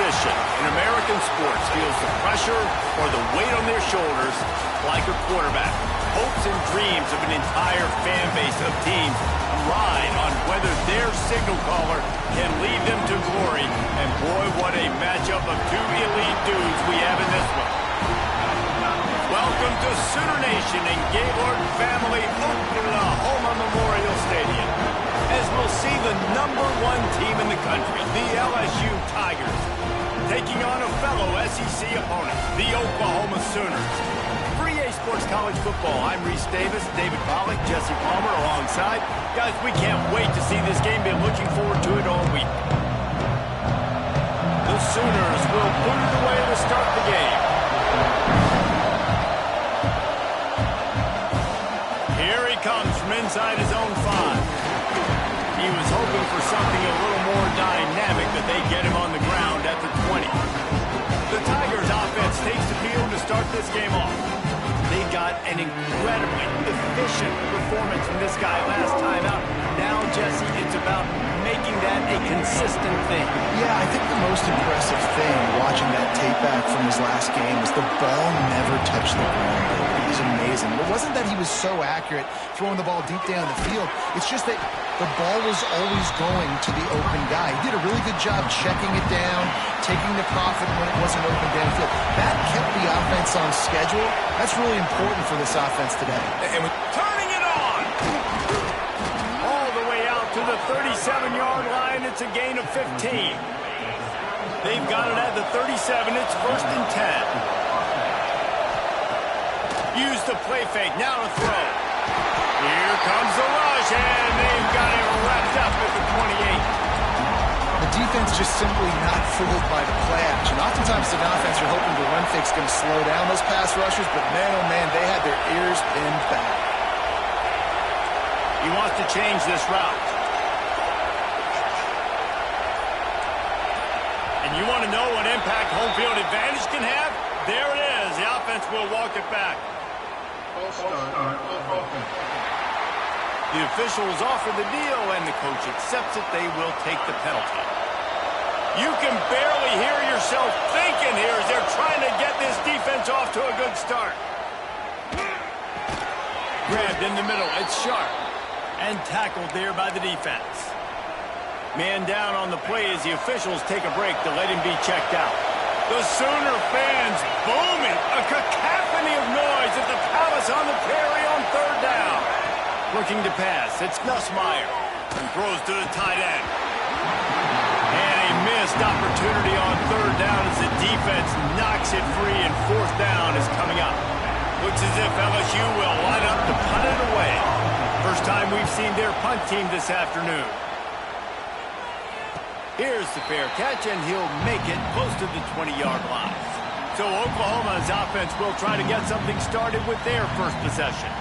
position in American sports feels the pressure or the weight on their shoulders like a quarterback. Hopes and dreams of an entire fan base of teams ride on whether their signal caller can lead them to glory. And boy, what a matchup of two elite dudes we have in this one. Welcome to Sooner Nation and Gaylord Family Oklahoma Memorial Stadium, as we'll see the #1 team in the country, the LSU Tigers, taking on a fellow SEC opponent, the Oklahoma Sooners. For EA Sports College Football, I'm Reese Davis, David Pollack, Jesse Palmer alongside. Guys, we can't wait to see this game. Been looking forward to it all week. The Sooners will put it away to start the game. Here he comes from inside his own 5. He was hoping for something a little more dynamic, but they get him on the ground at the 20. The Tigers offense takes the field to start this game off. They got an incredibly efficient performance from this guy last time out. Now, Jesse, it's about making that a consistent thing. Yeah, I think the most impressive thing watching that tape back from his last game is the ball never touched the ground. It was amazing. It wasn't that he was so accurate throwing the ball deep down the field. It's just that the ball was always going to the open guy. He did a really good job checking it down, taking the profit when it wasn't open downfield. That kept the offense on schedule. That's really important for this offense today. And turning it on! All the way out to the 37-yard line. It's a gain of 15. They've got it at the 37. It's 1st and 10. Use the play fake. Now to throw. Here comes the rush, and they've got it wrapped up at the 28. The defense just simply not fooled by the play action. Oftentimes, as an offense, you're hoping the run fake's going to slow down those pass rushers, but man, oh man, they had their ears pinned back. He wants to change this route. And you want to know what impact home field advantage can have? There it is. The offense will walk it back. The officials offer the deal, and the coach accepts it. They will take the penalty. You can barely hear yourself thinking here as they're trying to get this defense off to a good start. Grabbed in the middle. It's Sharp. And tackled there by the defense. Man down on the play as the officials take a break to let him be checked out. The Sooner fans booming. A cacophony of noise at the Palace on the Prairie on 3rd down. Looking to pass. It's Nussmeier. And throws to the tight end. And a missed opportunity on 3rd down as the defense knocks it free, and 4th down is coming up. Looks as if LSU will line up to punt it away. First time we've seen their punt team this afternoon. Here's the fair catch, and he'll make it close to the 20-yard line. So Oklahoma's offense will try to get something started with their first possession.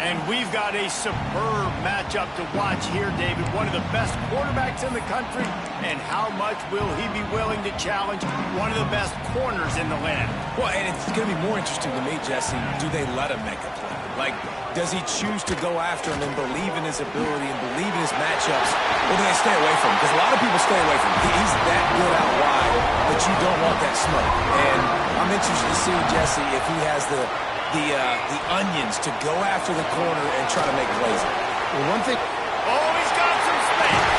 And we've got a superb matchup to watch here, David. One of the best quarterbacks in the country. And how much will he be willing to challenge one of the best corners in the land? Well, and it's going to be more interesting to me, Jesse, do they let him make a play? Like, does he choose to go after him and believe in his ability and believe in his matchups? Or do they stay away from him? Because a lot of people stay away from him. He's that good out wide, but you don't want that smoke. And I'm interested to see, Jesse, if he has the onions to go after the corner and try to make plays. Well, one thing... Oh, he's got some space.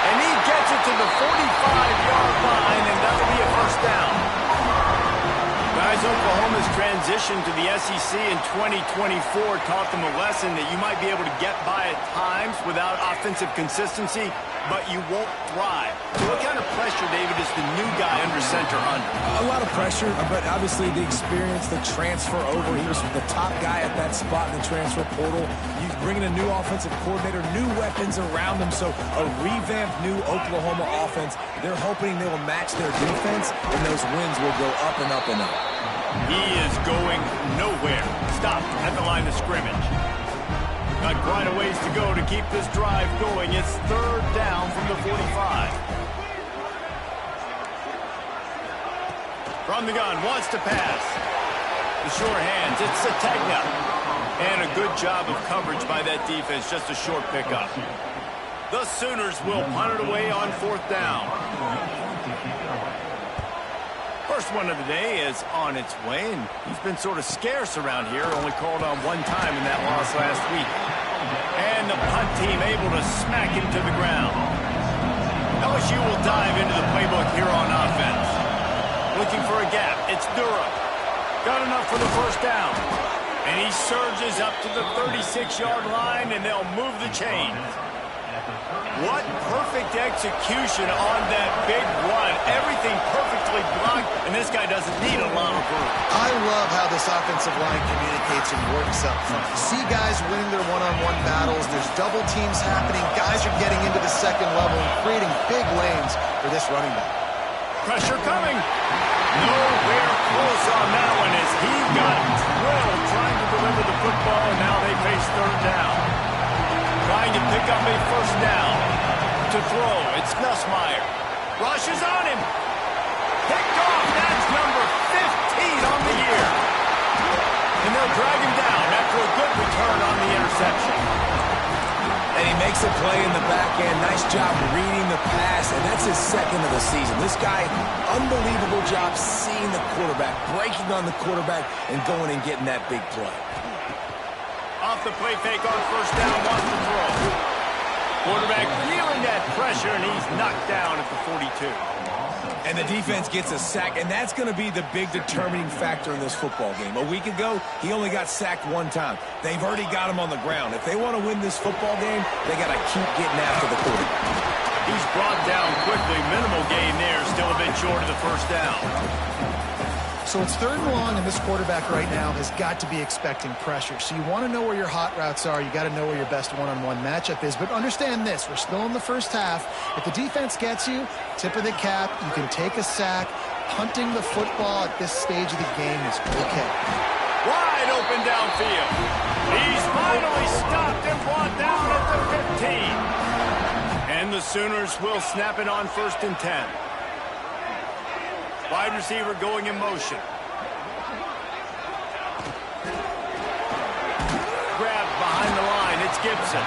And he gets it to the 45-yard line, and that'll be a 1st down. Guys, Oklahoma's transition to the SEC in 2024 taught them a lesson that you might be able to get by at times without offensive consistency, but you won't thrive. So what kind of pressure, David, is the new guy under center under? A lot of pressure, but obviously the experience, the transfer over. He was the top guy at that spot in the transfer portal. You bring in a new offensive coordinator, new weapons around him, so a revamped new Oklahoma offense. They're hoping they will match their defense, and those wins will go up and up and up. He is going nowhere. Stopped at the line of scrimmage. Got quite a ways to go to keep this drive going. It's 3rd down from the 45. From the gun, wants to pass. The short hands, it's Sategna. And a good job of coverage by that defense, just a short pickup. The Sooners will punt it away on 4th down. First one of the day is on its way, and he's been sort of scarce around here, only called on one time in that loss last week. And the punt team able to smack him to the ground. LSU will dive into the playbook here on offense. Looking for a gap. It's Durham. Got enough for the first down. And he surges up to the 36-yard line, and they'll move the chains. What perfect execution on that big run. Everything perfectly blocked, and this guy doesn't need a lot of room. I love how this offensive line communicates and works up front. You see guys winning their one-on-one battles. There's double teams happening. Guys are getting into the second level and creating big lanes for this running back. Pressure coming. Nowhere close on that one as he got drilled trying to deliver the football, and now they face third down. Trying to pick up a first down. To throw, it's Nussmeier. Rush is on him. Picked off. That's number 15 on the year. And they'll drag him down after a good return on the interception. And he makes a play in the back end. Nice job reading the pass, and that's his second of the season. This guy, unbelievable job seeing the quarterback, breaking on the quarterback, and going and getting that big play. Off the play fake on first down, wants to throw. Quarterback feeling that pressure, and he's knocked down at the 42. And the defense gets a sack, and that's going to be the big determining factor in this football game. A week ago, he only got sacked one time. They've already got him on the ground. If they want to win this football game, they got to keep getting after the quarterback. He's brought down quickly. Minimal gain there, still a bit short of the first down. So it's third and long, and this quarterback right now has got to be expecting pressure. So you want to know where your hot routes are. You got to know where your best one-on-one matchup is. But understand this, we're still in the first half. If the defense gets you, tip of the cap, you can take a sack. Punting the football at this stage of the game is okay. Wide open downfield. He's finally stopped and brought down at the 15. And the Sooners will snap it on 1st and 10. Wide receiver going in motion. Grabbed behind the line. It's Gibson.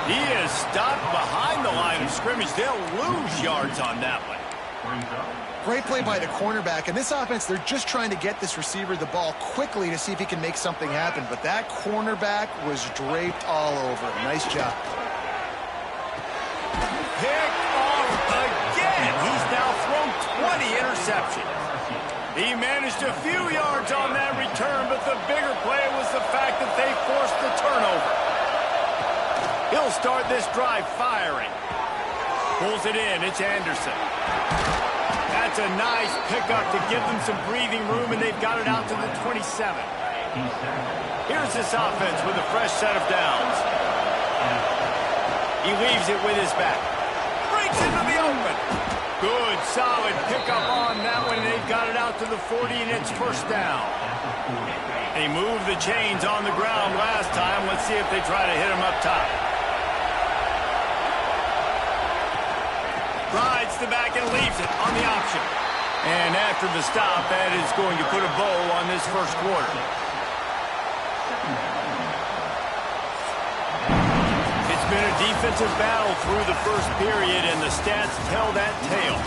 He is stopped behind the line of scrimmage. They'll lose yards on that one. Great play by the cornerback. In this offense, they're just trying to get this receiver the ball quickly to see if he can make something happen. But that cornerback was draped all over him. Nice job. Pick off again. He's now thrown 20 interceptions. He managed a few yards on that return, but the bigger play was the fact that they forced the turnover. He'll start this drive firing. Pulls it in. It's Anderson. That's a nice pickup to give them some breathing room, and they've got it out to the 27. Here's this offense with a fresh set of downs. He leaves it with his back. Breaks into the open. Good, solid pickup on that one. They've got it out to the 40, and it's first down. They moved the chains on the ground last time. Let's see if they try to hit him up top. Rides the back and leaves it on the option. And after the stop, that is going to put a bow on this first quarter. It's been a defensive battle through the first period, and the stats tell that tale.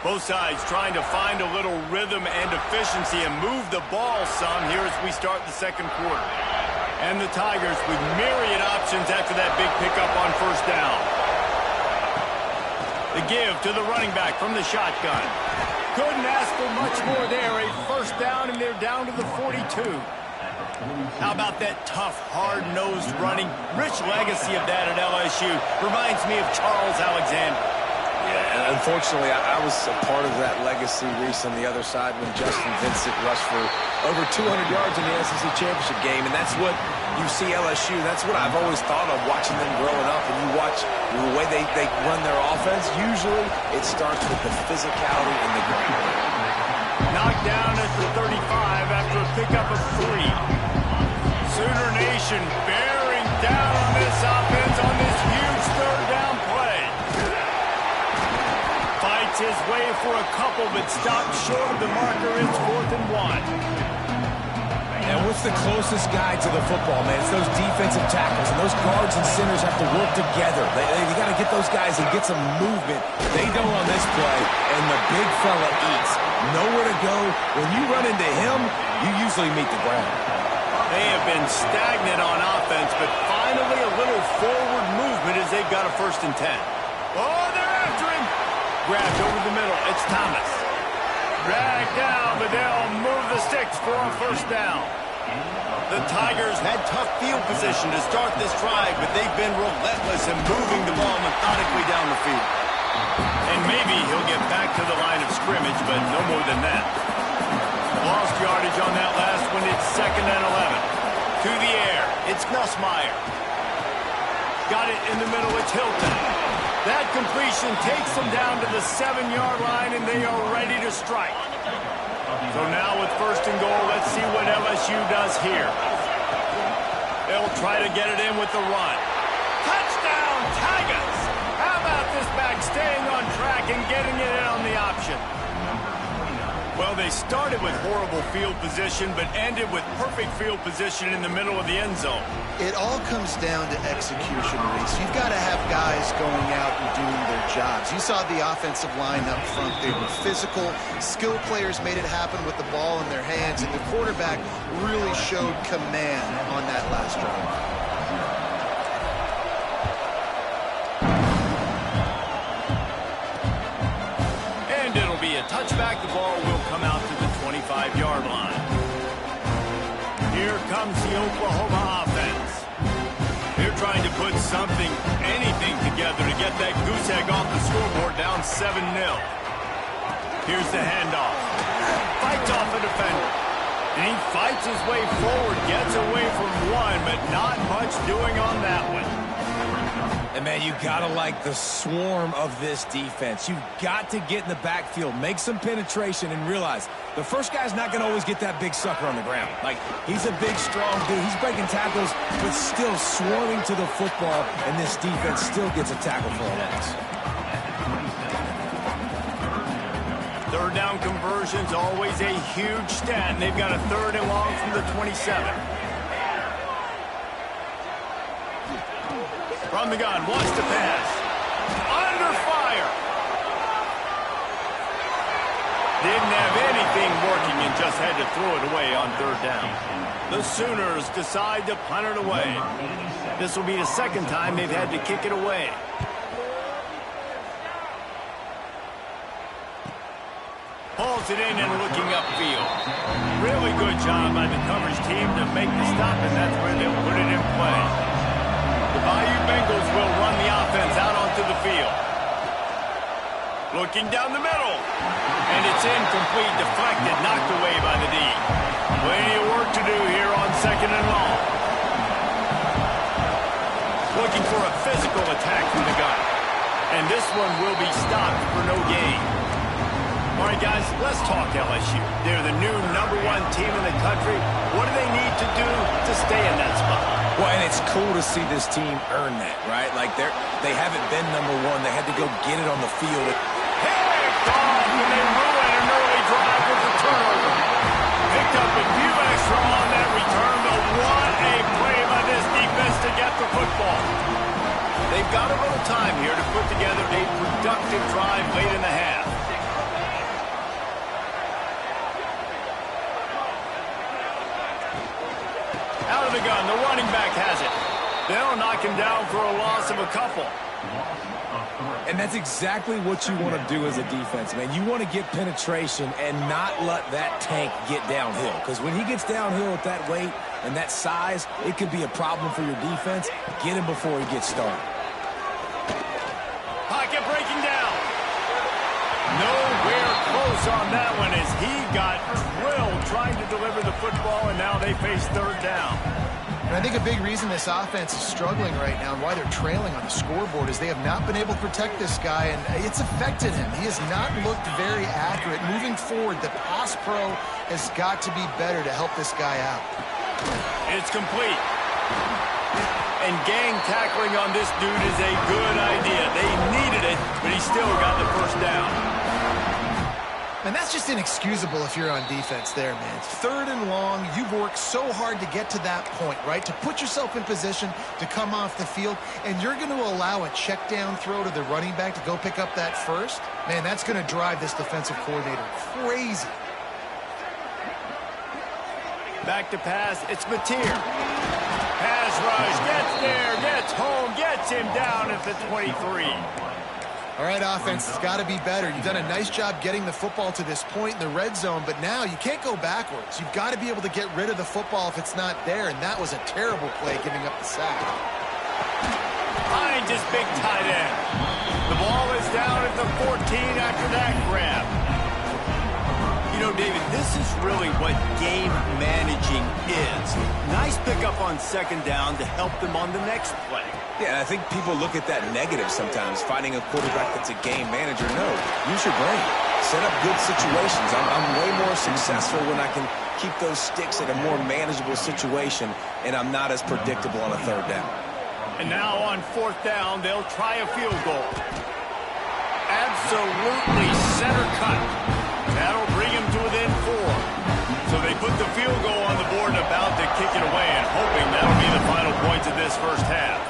Both sides trying to find a little rhythm and efficiency and move the ball some here as we start the second quarter. And the Tigers with myriad options after that big pickup on first down. The give to the running back from the shotgun. Couldn't ask for much more there. A first down, and they're down to the 42. How about that tough, hard-nosed running? Rich legacy of that at LSU. Reminds me of Charles Alexander. Yeah, unfortunately, I was a part of that legacy, Reese, on the other side when Justin Vincent rushed for over 200 yards in the SEC Championship game, and that's what you see LSU. That's what I've always thought of watching them growing up, and you watch the way they run their offense. Usually, it starts with the physicality and the ground. Knocked down at the 35 after a pickup of 3. Sooner Nation bearing down on this offense on this huge third down play. Fights his way away for a couple, but stopped short of the marker. It's 4th and 1. And what's the closest guy to the football, man? It's those defensive tackles, and those guards and centers have to work together. They got to get those guys and get some movement. They don't on this play, and the big fella eats. Nowhere to go. When you run into him, you usually meet the ground. They have been stagnant on offense, but finally a little forward movement as they've got a 1st and 10. Oh, they're after him. Grabbed over the middle. It's Thomas. Dragged down, but they'll move the sticks for a 1st down. The Tigers had tough field position to start this drive, but they've been relentless in moving the ball methodically down the field. And maybe he'll get back to the line of scrimmage, but no more than that. Lost yardage on that last one. It's 2nd and 11. To the air. It's Nussmeier. Got it in the middle. It's Hilton. That completion takes them down to the 7-yard line, and they are ready to strike. So now with 1st and goal, let's see what LSU does here. They'll try to get it in with the run. Touchdown, Tigers! How about this back staying on track and getting it in on the option? Well, they started with horrible field position, but ended with perfect field position in the middle of the end zone. It all comes down to execution, Reese. You've got to have guys going out and doing their jobs. You saw the offensive line up front. They were physical. Skill players made it happen with the ball in their hands, and the quarterback really showed command on that last drive. Touchback, the ball will come out to the 25-yard line. Here comes the Oklahoma offense. They're trying to put something, anything together to get that goose egg off the scoreboard down 7-0. Here's the handoff. Fights off a defender. And he fights his way forward, gets away from one, but not much doing on that one. And, man, you got to like the swarm of this defense. You've got to get in the backfield, make some penetration, and realize the first guy's not going to always get that big sucker on the ground. Like, he's a big, strong dude. He's breaking tackles, but still swarming to the football, and this defense still gets a tackle for a loss. 3rd down conversion's always a huge stat, and they've got a 3rd and long from the 27. From the gun, wants to pass. Under fire. Didn't have anything working and just had to throw it away on 3rd down. The Sooners decide to punt it away. This will be the 2nd time they've had to kick it away. Hauls it in and looking upfield. Really good job by the coverage team to make the stop, and that's where they'll put it in play. The Bayou Bengals will run the offense out onto the field. Looking down the middle. And it's incomplete, deflected, knocked away by the D. Plenty of work to do here on 2nd and long. Looking for a physical attack from the gun. And this one will be stopped for no gain. All right, guys, let's talk LSU. They're the new #1 team in the country. What do they need to do to stay in that spot? Well, and it's cool to see this team earn that, right? Like, they haven't been #1. They had to go get it on the field. Picked off, and they ruin an early drive with the turnover. Picked up a few extra on that return, but what a play by this defense to get the football. They've got a little time here to put together a productive drive late in the half. Out of the gun, the running back has it. They'll knock him down for a loss of a couple. And that's exactly what you want to do as a defense, man. You want to get penetration and not let that tank get downhill. Because when he gets downhill with that weight and that size, it could be a problem for your defense. Get him before he gets started. Pocket breaking down. Nowhere close on that one as he got drilled trying to deliver the football, and now they face 3rd down. And I think a big reason this offense is struggling right now and why they're trailing on the scoreboard is they have not been able to protect this guy, and it's affected him. He has not looked very accurate. Moving forward, the pass pro has got to be better to help this guy out. It's complete. And gang tackling on this dude is a good idea. They needed it, but he still got the 1st down. And that's just inexcusable if you're on defense there, man. 3rd and long, you've worked so hard to get to that point, right? To put yourself in position to come off the field, and you're going to allow a check down throw to the running back to go pick up that first? Man, that's going to drive this defensive coordinator crazy. Back to pass, it's Mateer. Pass rush, gets there, gets home, gets him down at the 23. All right, offense, it's got to be better. You've done a nice job getting the football to this point in the red zone, but now you can't go backwards. You've got to be able to get rid of the football if it's not there, and that was a terrible play giving up the sack. Finds his big tight end. The ball is down at the 14 after that grab. You know, David, this is really what game managing is. Nice pickup on 2nd down to help them on the next play. Yeah, I think people look at that negative sometimes, finding a quarterback that's a game manager. No, use your brain. Set up good situations. I'm way more successful when I can keep those sticks at a more manageable situation, and I'm not as predictable on a 3rd down. And now on 4th down, they'll try a field goal. Absolutely center cut. That'll bring him to within 4. So they put the field goal on the board and about to kick it away, and hoping that'll be the final points of this first half.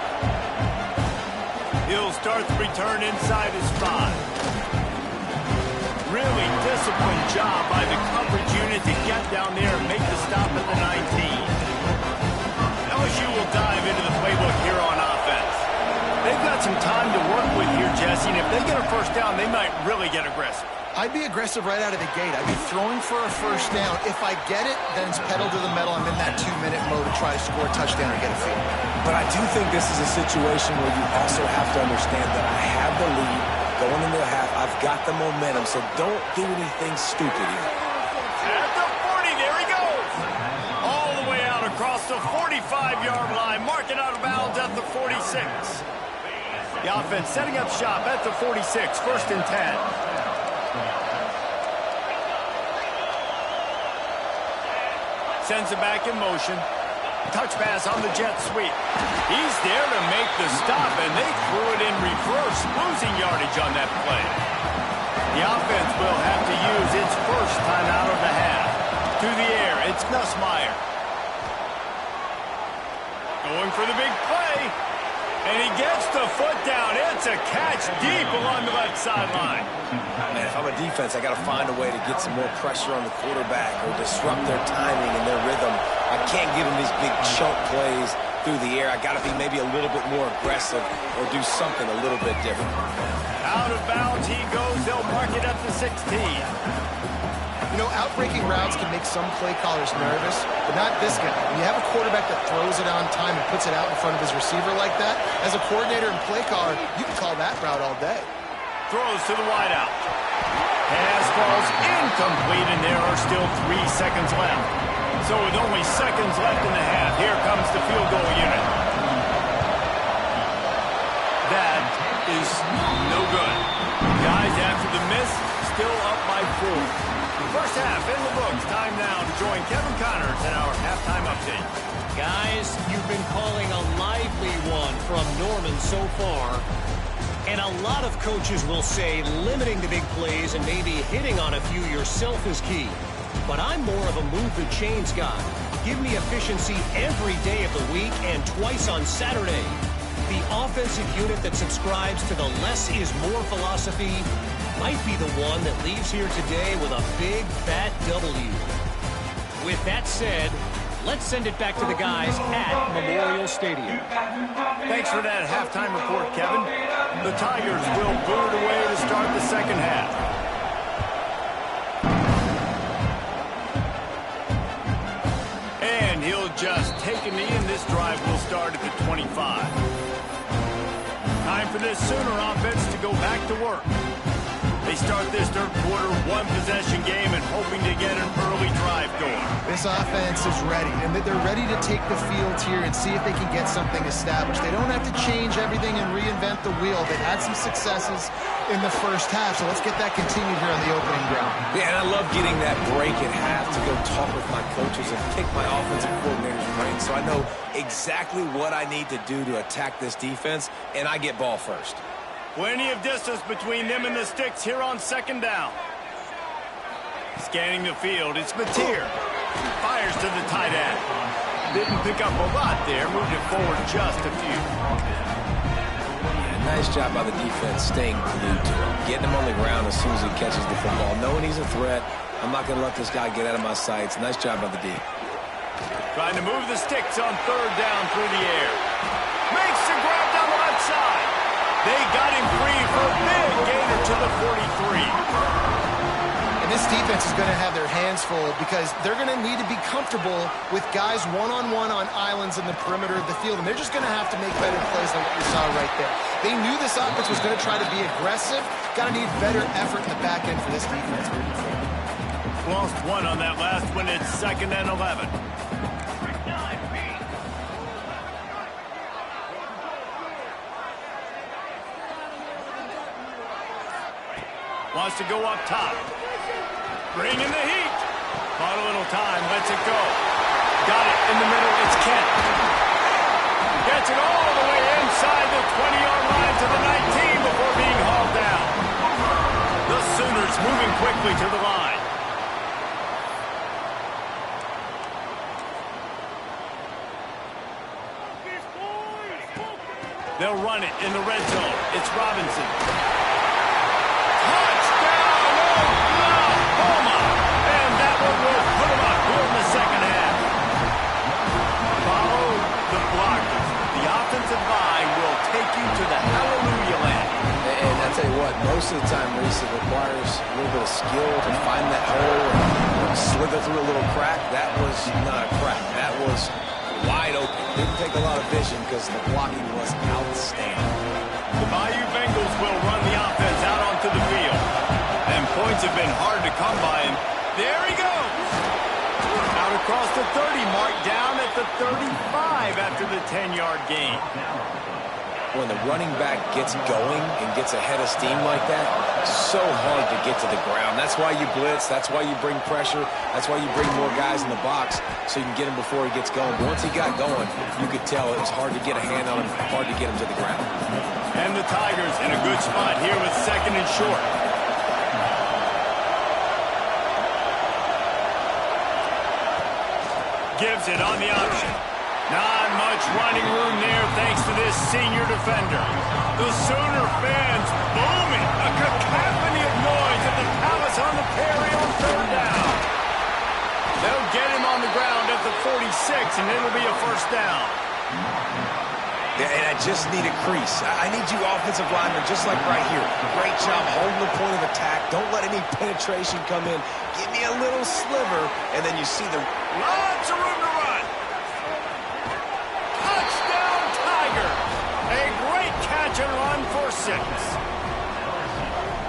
He'll start the return inside his 5. Really disciplined job by the coverage unit to get down there and make the stop at the 19. LSU will dive into the playbook here on offense. They've got some time to work with here, Jesse, and if they get a first down, they might really get aggressive. I'd be aggressive right out of the gate. I'd be throwing for a first down. If I get it, then it's pedal to the metal. I'm in that 2-minute mode to try to score a touchdown or get a field. But I do think this is a situation where you also have to understand that I have the lead going into the half. I've got the momentum, so don't do anything stupid here. At the 40, there he goes. All the way out across the 45-yard line. Mark it out of bounds at the 46. The offense setting up shop at the 46, 1st and 10. Sends it back in motion. Touch pass on the jet sweep. He's there to make the stop, and they threw it in reverse, losing yardage on that play. The offense will have to use its first timeout of the half. To the air, it's Nussmeier. Going for the big play. And he gets the foot down. It's a catch deep along the left sideline. Man, if I'm a defense, I got to find a way to get some more pressure on the quarterback or disrupt their timing and their rhythm. I can't give them these big chunk plays through the air. I got to be maybe a little bit more aggressive or do something a little bit different. Out of bounds he goes. They'll mark it at the 16. You know, outbreaking routes can make some play callers nervous, but not this guy. When you have a quarterback that throws it on time and puts it out in front of his receiver like that, as a coordinator and play caller, you can call that route all day. Throws to the wideout. Pass falls incomplete, and there are still 3 seconds left. So with only seconds left in the half, here comes the field goal unit. That is no good. Guys, after the miss, still up by 4. First half in the books. Time now to join Kevin Connors in our halftime update. Guys, you've been calling a lively one from Norman so far. And a lot of coaches will say limiting the big plays and maybe hitting on a few yourself is key. But I'm more of a move the chains guy. Give me efficiency every day of the week and twice on Saturday. The offensive unit that subscribes to the less is more philosophy might be the one that leaves here today with a big, fat W. With that said, let's send it back to the guys at Memorial Stadium. Thanks for that halftime report, Kevin. The Tigers will boot it away to start the second half. And he'll just take a knee, and this drive will start at the 25. Time for this Sooner offense to go back to work. They start this third quarter, one-possession game, and hoping to get an early drive going. This offense is ready, and they're ready to take the field here and see if they can get something established. They don't have to change everything and reinvent the wheel. They've had some successes in the first half, so let's get that continued here on the opening ground. Yeah, and I love getting that break at half to go talk with my coaches and pick my offensive coordinator's brain, so I know exactly what I need to do to attack this defense, and I get ball first. Plenty of distance between them and the sticks here on second down. Scanning the field, it's Mateer. Fires to the tight end. Didn't pick up a lot there, moved it forward just a few. Yeah, nice job by the defense staying glued to him, getting him on the ground as soon as he catches the football, knowing he's a threat. I'm not going to let this guy get out of my sights. Nice job by the D. Trying to move the sticks on third down through the air. Makes the grab down the left side. They got him free for a big gainer to the 43. And this defense is going to have their hands full because they're going to need to be comfortable with guys one-on-one on islands in the perimeter of the field. And they're just going to have to make better plays than what we saw right there. They knew this offense was going to try to be aggressive. Got to need better effort in the back end for this defense. Lost one on that last one. It's 2nd and 11. Wants to go up top. Bringing the heat. Bought a little time. Lets it go. Got it in the middle. It's Kent. Gets it all the way inside the 20-yard line to the 19 before being hauled down. The Sooners moving quickly to the line. They'll run it in the red zone. It's Robinson. Touchdown, Oklahoma! And that one will put them up here in the second half. Follow the blockers. The offensive line will take you to the hallelujah land. And I tell you what, most of the time, Reese, it requires a little bit of skill to find that hole and slither through a little crack. That was not a crack. That was wide open. Didn't take a lot of vision because the blocking was outstanding. The Bayou Bengals will run the offense out onto the field. And points have been hard to come by. And there he goes. Out across the 30, marked down at the 35 after the 10-yard gain. When the running back gets going and gets ahead of steam like that, so hard to get to the ground. That's why you blitz. That's why you bring pressure. That's why you bring more guys in the box so you can get him before he gets going. But once he got going, you could tell it was hard to get a hand on him, hard to get him to the ground. And the Tigers in a good spot here with 2nd and short. Gives it on the option. Not much running room there thanks to this senior defender. The Sooner fans booming. A cacophony of noise at the Palace on the Prairie on third down. They'll get him on the ground at the 46, and it'll be a first down. Yeah, and I just need a crease. I need you offensive linemen just like right here. Great job holding the point of attack. Don't let any penetration come in. Give me a little sliver, and then you see the... Lots of room to run. Touchdown, Tiger. A great catch and run for 6.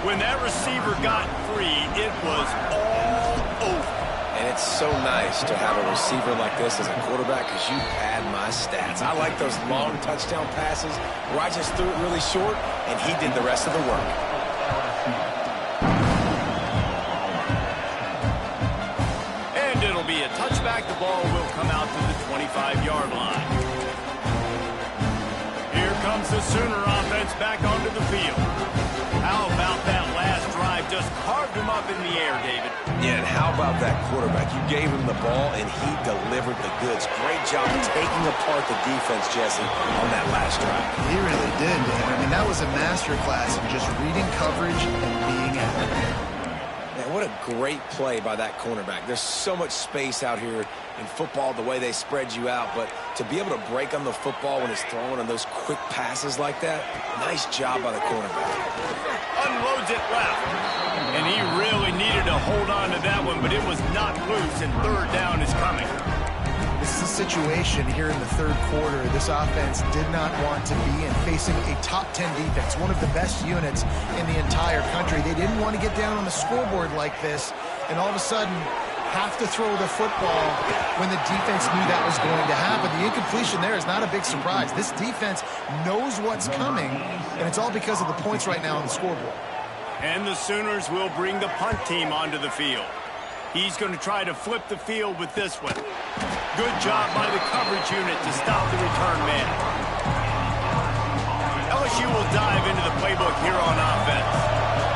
When that receiver got free, it was all over. And it's so nice to have a receiver like this as a quarterback because you pad my stats. I like those long touchdown passes where I just threw it really short and he did the rest of the work. And it'll be a touchback. The ball will come out to the 25-yard line. Here comes the Sooner offense back onto the field. How about that last drive? Just carved him up in the air, David. Yeah, and how about that quarterback? You gave him the ball, and he delivered the goods. Great job taking apart the defense, Jesse, on that last drive. He really did, Dan. I mean, that was a masterclass in just reading coverage and being accurate. Man, what a great play by that cornerback. There's so much space out here in football, the way they spread you out, but to be able to break on the football when it's thrown on those quick passes like that, nice job by the cornerback. Unloads it left. And he really needed to hold on to that one, but it was not loose, and third down is coming. This is a situation here in the third quarter this offense did not want to be in, facing a top 10 defense, one of the best units in the entire country. They didn't want to get down on the scoreboard like this, and all of a sudden have to throw the football when the defense knew that was going to happen. The incompletion there is not a big surprise. This defense knows what's coming, and it's all because of the points right now on the scoreboard. And the Sooners will bring the punt team onto the field. He's going to try to flip the field with this one. Good job by the coverage unit to stop the return man. LSU will dive into the playbook here on offense.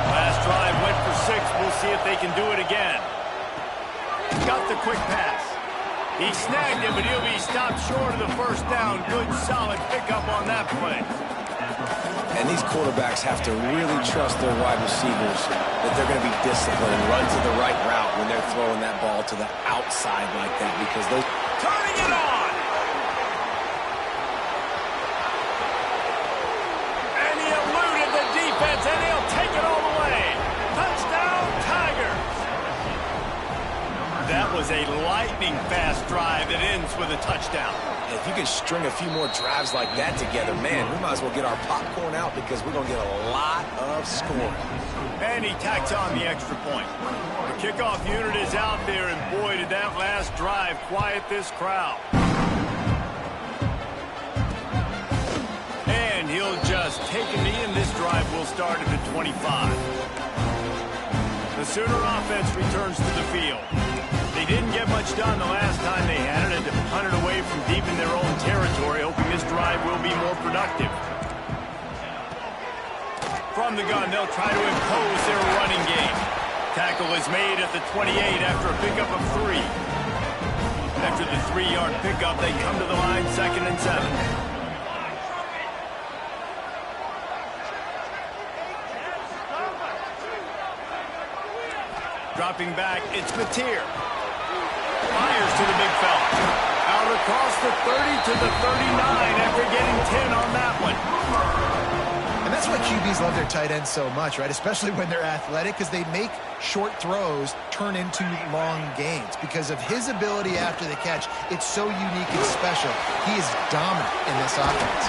Last drive went for 6. We'll see if they can do it again. got the quick pass. He snagged it, but he'll be stopped short of the first down. Good, solid pickup on that play. And these quarterbacks have to really trust their wide receivers that they're going to be disciplined and run to the right route when they're throwing that ball to the outside like that, because those... Turning it on! And he eluded the defense, and he'll take it all the way. Touchdown, Tigers! That was a lightning-fast drive that ends with a touchdown. If you can string a few more drives like that together, man, we might as well get our popcorn out, because we're going to get a lot of scoring. And he tacks on the extra point. The kickoff unit is out there, and boy, did that last drive quiet this crowd. And he'll just take a knee, and this drive will start at the 25. The Sooner offense returns to the field. They didn't get much done the last time they had it, and to punt it away from deep in their own territory, hoping this drive will be more productive. From the gun, they'll try to impose their running game. Tackle is made at the 28 after a pickup of 3. After the 3-yard pickup, they come to the line, 2nd and 7. Dropping back, it's Mateer. Fires to the big fella. Out across the 30 to the 39 after getting 10 on that one. And that's why QBs love their tight ends so much, right? Especially when they're athletic, because they make short throws turn into long gains. Because of his ability after the catch, it's so unique and special. He is dominant in this offense.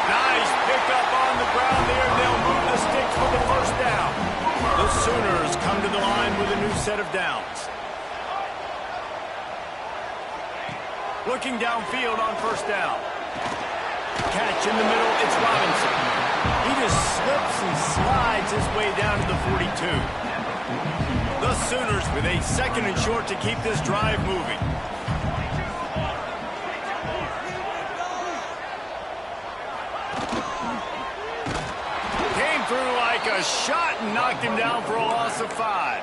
Nice pickup on the ground there. They'll move the sticks for the first down. The Sooners come to the line with a new set of downs. Looking downfield on first down. Catch in the middle, it's Robinson. He just slips and slides his way down to the 42. The Sooners with a 2nd and short to keep this drive moving. Came through like a shot and knocked him down for a loss of 5.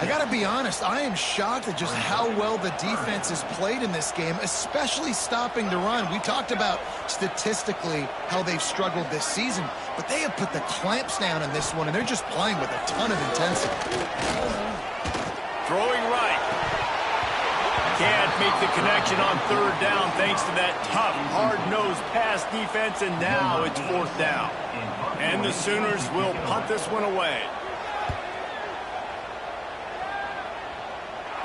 I got to be honest, I am shocked at just how well the defense has played in this game, especially stopping the run. We talked about statistically how they've struggled this season, but they have put the clamps down in this one, and they're just playing with a ton of intensity. Throwing right. Can't make the connection on 3rd down thanks to that tough, hard-nosed pass defense, and now it's 4th down. And the Sooners will punt this one away.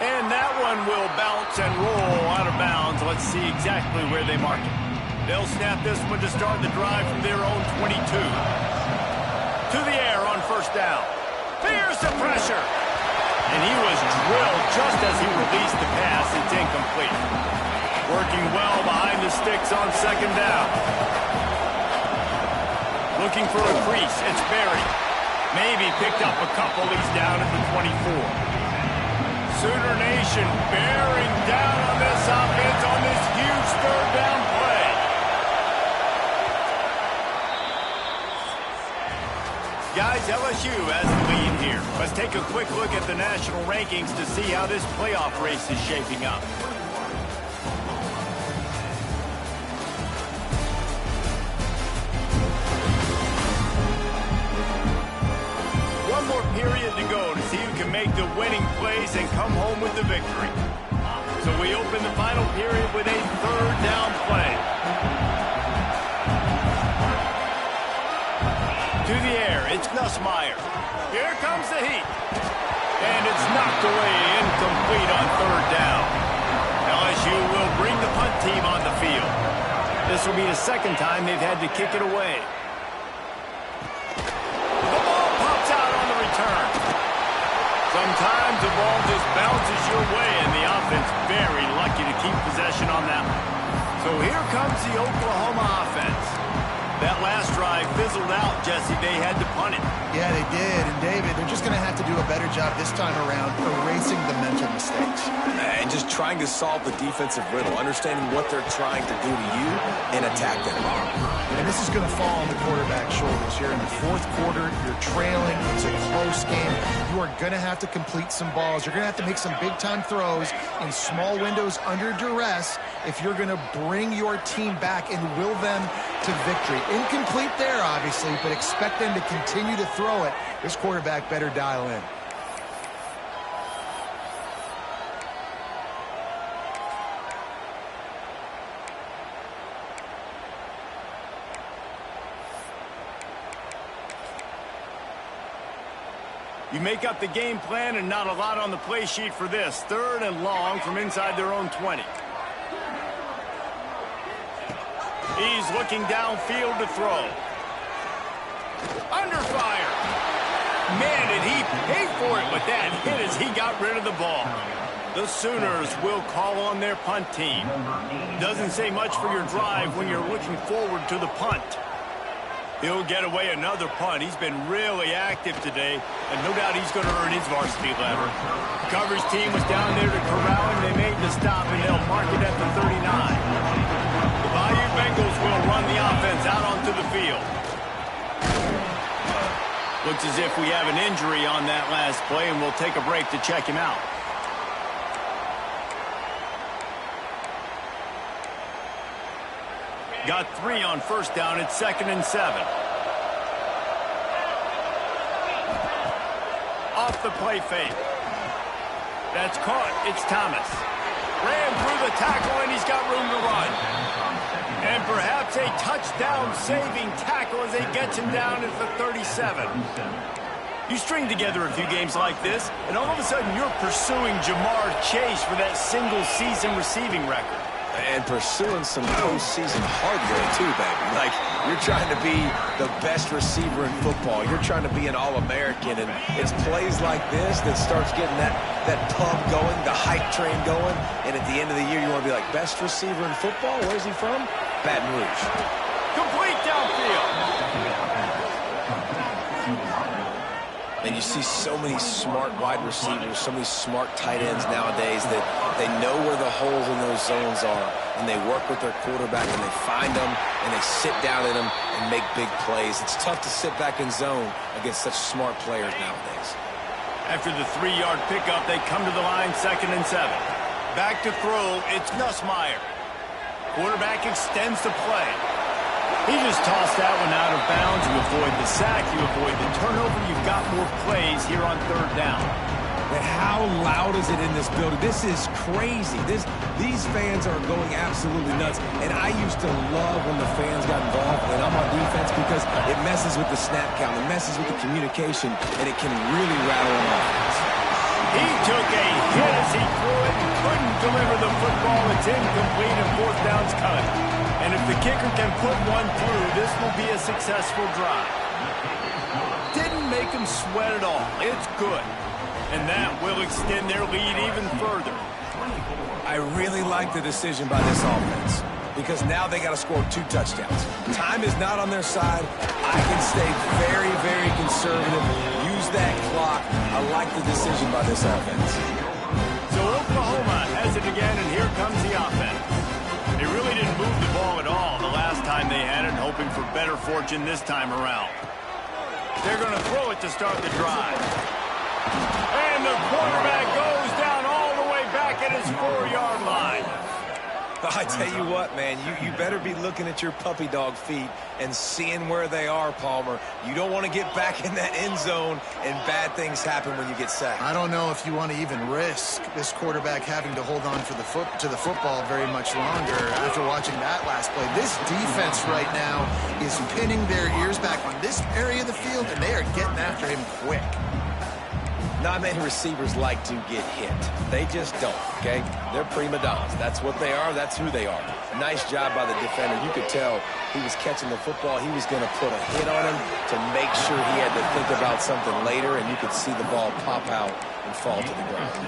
And that one will bounce and roll out of bounds. Let's see exactly where they mark it. They'll snap this one to start the drive from their own 22. To the air on first down. Fierce the pressure. And he was drilled just as he released the pass. It's incomplete. Working well behind the sticks on 2nd down. Looking for a crease. It's Berry. Maybe picked up a couple. He's down at the 24. Sooner Nation bearing down on this offense on this huge 3rd down play. Guys, LSU has the lead here. Let's take a quick look at the national rankings to see how this playoff race is shaping up. One more period to go to see who can make the winning plays and come home with the victory. So we open the final period with a 3rd down play. To the air, it's Nussmeier. Here comes the heat. And it's knocked away, incomplete on 3rd down. LSU will bring the punt team on the field. This will be the 2nd time they've had to kick it away. Sometimes the ball just bounces your way, and the offense very lucky to keep possession on that one. So here comes the Oklahoma offense. That last drive fizzled out, Jesse. They had to punt it. Yeah, they did. And, David, they're just going to have to do a better job this time around erasing the mental mistakes. And just trying to solve the defensive riddle, understanding what they're trying to do to you and attack them. And this is going to fall on the quarterback's shoulders here in the fourth quarter. You're trailing. It's a close game. You are going to have to complete some balls. You're going to have to make some big-time throws in small windows under duress if you're going to bring your team back and will them to victory. Incomplete there, obviously, but expect them to continue to throw it. This quarterback better dial in. You make up the game plan and not a lot on the play sheet for this. 3rd and long from inside their own 20. He's looking downfield to throw. Under fire. Man, did he pay for it with that hit as he got rid of the ball. The Sooners will call on their punt team. Doesn't say much for your drive when you're looking forward to the punt. He'll get away another punt. He's been really active today, and no doubt he's going to earn his varsity letter. The coverage team was down there to corral him. They made the stop, and they'll mark it at the 39. The Bayou Bengals will run the offense out onto the field. Looks as if we have an injury on that last play, and we'll take a break to check him out. Got 3 on first down. It's 2nd and 7. Off the play fake. That's caught. It's Thomas. Ran through the tackle, and he's got room to run. And perhaps a touchdown-saving tackle as they get him down at the 37. You string together a few games like this, and all of a sudden you're pursuing Jamar Chase for that single-season receiving record. And pursuing some postseason hardware, too, baby. Like, you're trying to be the best receiver in football. You're trying to be an All-American. And it's plays like this that starts getting that pump going, the hype train going. And at the end of the year, you want to be like, best receiver in football? Where's he from? Baton Rouge. Complete downfield. And you see so many smart wide receivers, so many smart tight ends nowadays that they know where the holes in those zones are, and they work with their quarterback, and they find them, and they sit down in them and make big plays. It's tough to sit back in zone against such smart players nowadays. After the 3-yard pickup, they come to the line, 2nd and 7. Back to throw, it's Nussmeier. Quarterback extends the play. He just tossed that one out of bounds. You avoid the sack, you avoid the turnover. You've got more plays here on 3rd down. But how loud is it in this building? This is crazy. These fans are going absolutely nuts. And I used to love when the fans got involved and I'm on defense because it messes with the snap count, it messes with the communication, and it can really rattle an offense. He took a hit as he threw it and couldn't deliver the football. It's incomplete and 4th down's coming. And if the kicker can put one through, this will be a successful drive. Didn't make him sweat at all. It's good. And that will extend their lead even further. I really like the decision by this offense because now they got to score 2 touchdowns. Time is not on their side. I can stay very, very conservative. Use that clock. I like the decision by this offense. So Oklahoma has it again, and here comes the offense. They really didn't move the ball at all the last time they had it, hoping for better fortune this time around. They're going to throw it to start the drive. And the quarterback goes down all the way back at his 4-yard line. I tell you what, man, you better be looking at your puppy dog feet and seeing where they are, Palmer. You don't want to get back in that end zone and bad things happen when you get sacked. I don't know if you want to even risk this quarterback having to hold on for to the football very much longer after watching that last play. This defense right now is pinning their ears back on this area of the field, and they are getting after him quick. Not many receivers like to get hit. They just don't, okay? They're prima donnas. That's what they are. That's who they are. Nice job by the defender. You could tell he was catching the football. He was going to put a hit on him to make sure he had to think about something later, and you could see the ball pop out and fall to the ground.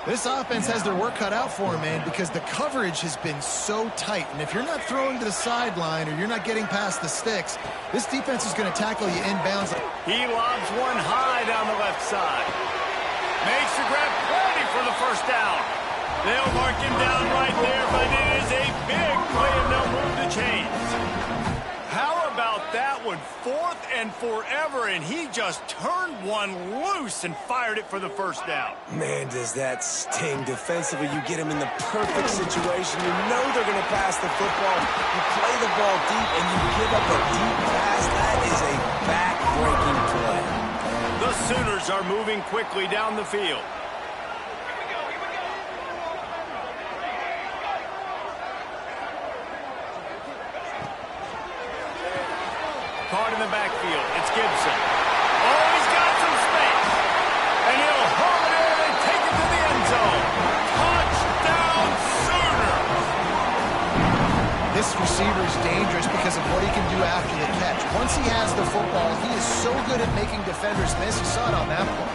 This offense has their work cut out for them, man, because the coverage has been so tight. And if you're not throwing to the sideline or you're not getting past the sticks, this defense is going to tackle you inbounds. He lobs one high down the left side. Makes the grab, ready for the first down. They'll mark him down right there, but it is a big play and they'll move the chains. How about that one? 4th and forever, and he just turned one loose and fired it for the first down. Man, does that sting defensively. You get him in the perfect situation. You know they're going to pass the football. You play the ball deep, and you give up a deep pass. That is a back-breaking play. The Sooners are moving quickly down the field. Caught in the backfield. It's Gibson. Oh, he's got some space. And he'll haul it in and take it to the end zone. Touchdown, Sooners! This receiver is dangerous because of what he can do after the catch. Once he has the football, he is so good at making defenders miss. You saw it on that play.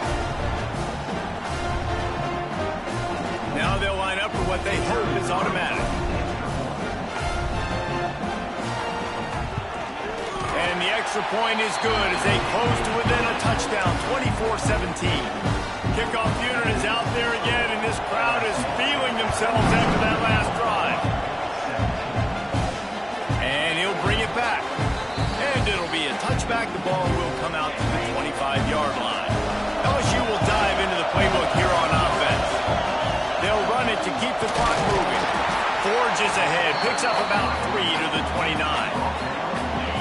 Now they'll line up for what they hope is automatic. And the extra point is good as they close to within a touchdown, 24-17. Kickoff unit is out there again, and this crowd is feeling themselves after that last drive. And he'll bring it back. And it'll be a touchback. The ball will come out to the 25-yard line. LSU will dive into the playbook here on offense. They'll run it to keep the clock moving. Forges ahead, picks up about 3 to the 29.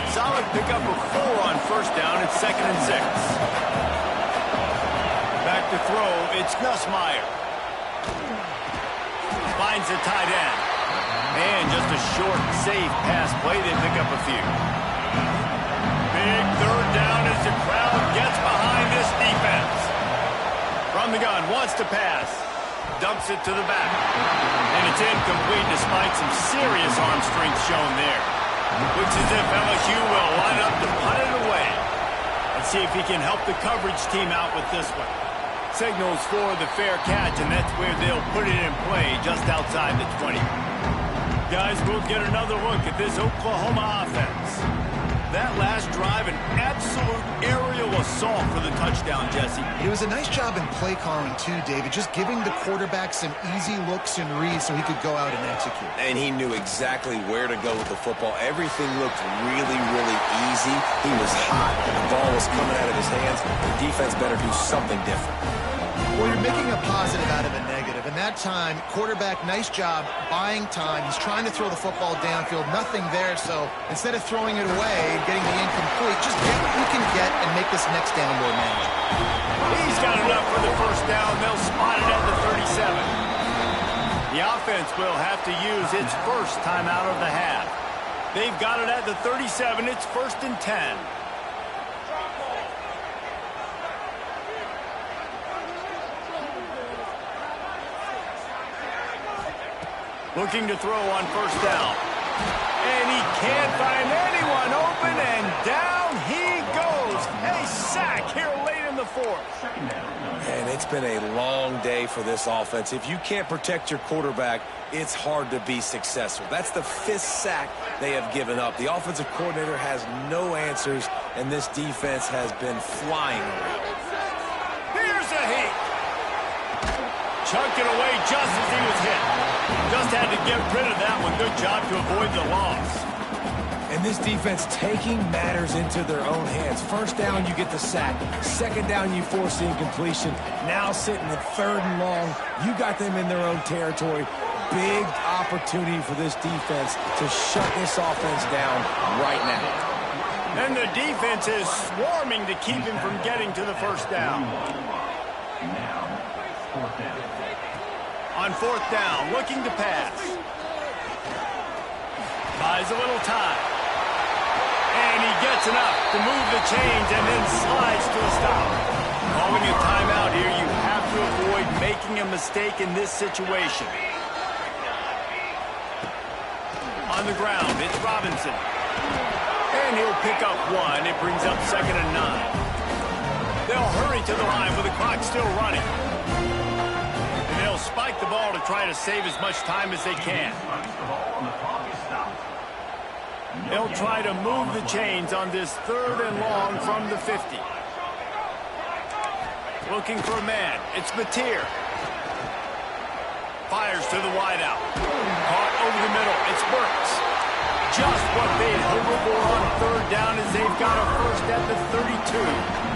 Solid pickup of 4 on first down. It's 2nd and 6. Back to throw. It's Nussmeier. Finds the tight end. And just a short, safe pass play. They pick up a few. Big 3rd down as the crowd gets behind this defense. From the gun, wants to pass. Dumps it to the back. And it's incomplete despite some serious arm strength shown there. Looks as if LSU will line up to punt it away. Let's see if he can help the coverage team out with this one. Signals for the fair catch, and that's where they'll put it in play just outside the 20. Guys, we'll get another look at this Oklahoma offense. That last drive, an absolute aerial assault for the touchdown, Jesse. It was a nice job in play calling, too, David, just giving the quarterback some easy looks and reads so he could go out and execute. And he knew exactly where to go with the football. Everything looked really, really easy. He was hot. The ball was coming out of his hands. The defense better do something different. Well, you're making a positive out of a negative. And that time, quarterback, nice job, buying time. He's trying to throw the football downfield. Nothing there, so instead of throwing it away and getting the incomplete, just get what you can get and make this next down more manageable. He's got enough for the first down. They'll spot it at the 37. The offense will have to use its first timeout of the half. They've got it at the 37. It's 1st and 10. Looking to throw on first down. And he can't find anyone open, and down he goes. A sack here late in the 4th. And it's been a long day for this offense. If you can't protect your quarterback, it's hard to be successful. That's the 5th sack they have given up. The offensive coordinator has no answers, and this defense has been flying around. Here's a hit. Chunked it away just as he was hit. Just had to get rid of that one. Good job to avoid the loss. And this defense taking matters into their own hands. First down, you get the sack. Second down, you force the incompletion. Now sitting at 3rd and long, you got them in their own territory. Big opportunity for this defense to shut this offense down right now. And the defense is swarming to keep him from getting to the first down. On 4th down, looking to pass. Buys a little time. And he gets enough to move the chains and then slides to a stop. Calling a timeout here, you have to avoid making a mistake in this situation. On the ground, it's Robinson. And he'll pick up 1. It brings up 2nd and 9. They'll hurry to the line with the clock still running. try to save as much time as they can. They'll try to move the chains on this 3rd and long from the 50. Looking for a man. It's Mateer. Fires to the wideout. Caught over the middle. It's Burks. Just what they'd hoped for on 3rd down as they've got a first at the 32.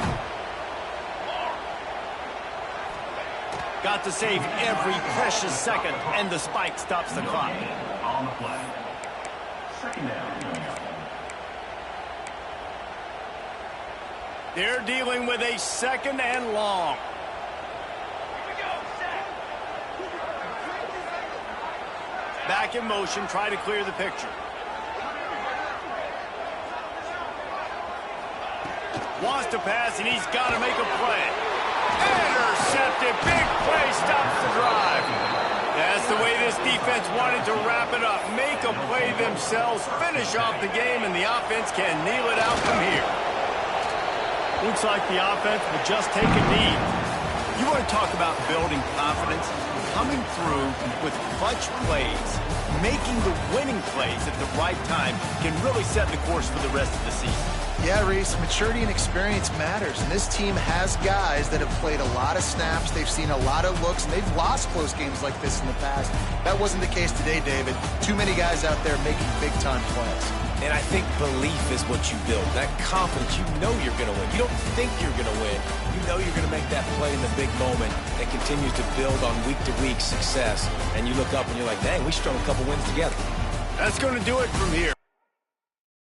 Got to save every precious second, and the spike stops the clock. On the play. 2nd down. They're dealing with a 2nd and long. Back in motion, try to clear the picture. Wants to pass, and he's got to make a play. Intercepted. Big play stops the drive. That's the way this defense wanted to wrap it up. Make a play themselves, finish off the game, and the offense can kneel it out from here. Looks like the offense will just take a knee. You want to talk about building confidence? Coming through with clutch plays, making the winning plays at the right time can really set the course for the rest of the season. Yeah, Reese, maturity and experience matters, and this team has guys that have played a lot of snaps, they've seen a lot of looks, and they've lost close games like this in the past. That wasn't the case today, David. Too many guys out there making big-time plays. And I think belief is what you build. That confidence, you know you're going to win. You don't think you're going to win. You know you're going to make that play in the big moment that continues to build on week-to-week success. And you look up and you're like, dang, we strung a couple wins together. That's going to do it from here.